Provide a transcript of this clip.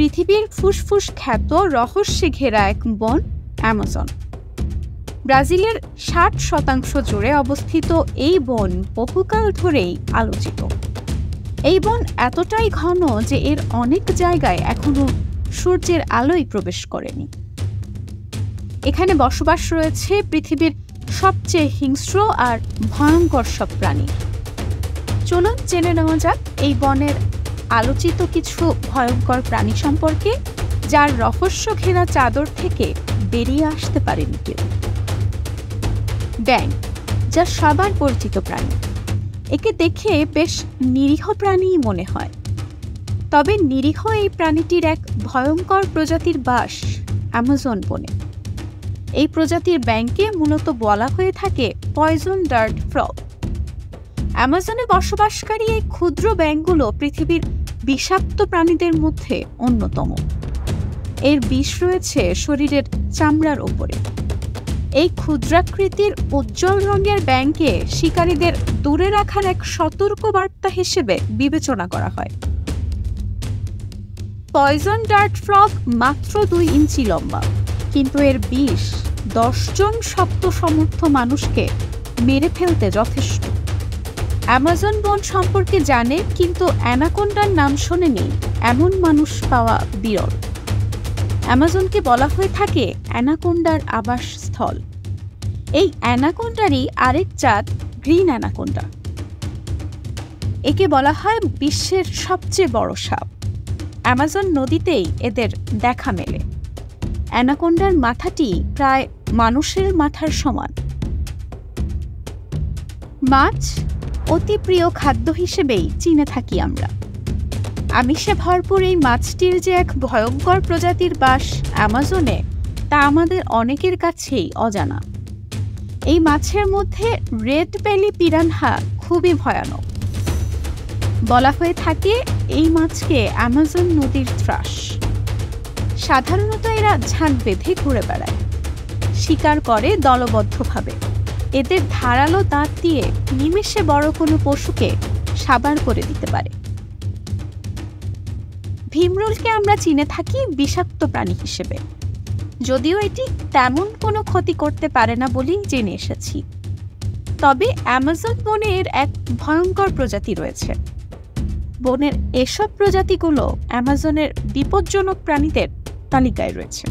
পৃথিবীর ফুসফুস খ্যাত রহস্যে ঘেরা এক বন অ্যামাজন। ব্রাজিলের 60% জুড়ে অবস্থিত এই বন বহুকাল ধরেই আলোচিত। এই বন এতটাই ঘন যে এর অনেক জায়গায় এখনো সূর্যের আলোয় প্রবেশ করেনি। এখানে বসবাস রয়েছে পৃথিবীর সবচেয়ে হিংস্র আর ভয়ঙ্কর সব প্রাণী। চলুন জেনে নেওয়া যাক এই বনের আলোচিত কিছু ভয়ঙ্কর প্রাণী সম্পর্কে, যার রহস্য ঘেরা চাদর থেকে বেরিয়ে আসতে পারেনি কেউ। ব্যাঙ, যা সবার পরিচিত প্রাণী। একে দেখে বেশ নিরীহ প্রাণীই মনে হয়, তবে নিরীহ এই প্রাণীটির এক ভয়ঙ্কর প্রজাতির বাস অ্যামাজন বনে। এই প্রজাতির ব্যাঙকে মূলত বলা হয়ে থাকে পয়জন ডার্ট ফ্রগ। অ্যামাজনে বসবাসকারী এই ক্ষুদ্র ব্যাঙগুলো পৃথিবীর বিষাক্ত প্রাণীদের মধ্যে অন্যতম। এর বিষ রয়েছে শরীরের চামড়ার ওপরে। এই ক্ষুদ্রাকৃতির উজ্জ্বল রঙের ব্যাঙকে শিকারীদের দূরে রাখার এক সতর্ক বার্তা হিসেবে বিবেচনা করা হয়। পয়জন ডার্ট ফ্রগ মাত্র 2 ইঞ্চি লম্বা, কিন্তু এর বিষ 10 জন শক্ত সমর্থ মানুষকে মেরে ফেলতে যথেষ্ট। অ্যামাজন বন সম্পর্কে জানে কিন্তু অ্যানাকোন্ডার নাম শোনেনি এমন মানুষ পাওয়া বিরল। অ্যামাজনকে বলা হয়ে থাকে অ্যানাকোন্ডার আবাসস্থল। এই অ্যানাকোন্ডারই আরেক জাত গ্রিন অ্যানাকোন্ডা। একে বলা হয় বিশ্বের সবচেয়ে বড় সাপ। অ্যামাজন নদীতেই এদের দেখা মেলে। অ্যানাকোন্ডার মাথাটি প্রায় মানুষের মাথার সমান। মাছ অতি প্রিয় খাদ্য হিসেবেই চিনে থাকি আমরা। আমিষে ভরপুর এই মাছটির যে এক ভয়ঙ্কর প্রজাতির বাস অ্যামাজনে, তা আমাদের অনেকের কাছেই অজানা। এই মাছের মধ্যে রেড বেলি পিরানহা খুবই ভয়ানক। বলা হয়ে থাকে এই মাছকে অ্যামাজন নদীর ত্রাস। সাধারণত এরা ঝাঁক বেঁধে ঘুরে বেড়ায়, শিকার করে দলবদ্ধভাবে। এদের ধারালো দাঁত দিয়ে নিমেষে বড় কোনো পশুকে সাবার করে দিতে পারে। ভীমরুলকে আমরা চিনে থাকি বিষাক্ত প্রাণী হিসেবে, যদিও এটি তেমন কোনো ক্ষতি করতে পারে না বলেই জেনে এসেছি। তবে অ্যামাজন বনের এক ভয়ঙ্কর প্রজাতি রয়েছে। বনের এসব প্রজাতিগুলো অ্যামাজনের বিপজ্জনক প্রাণীদের তালিকায় রয়েছে।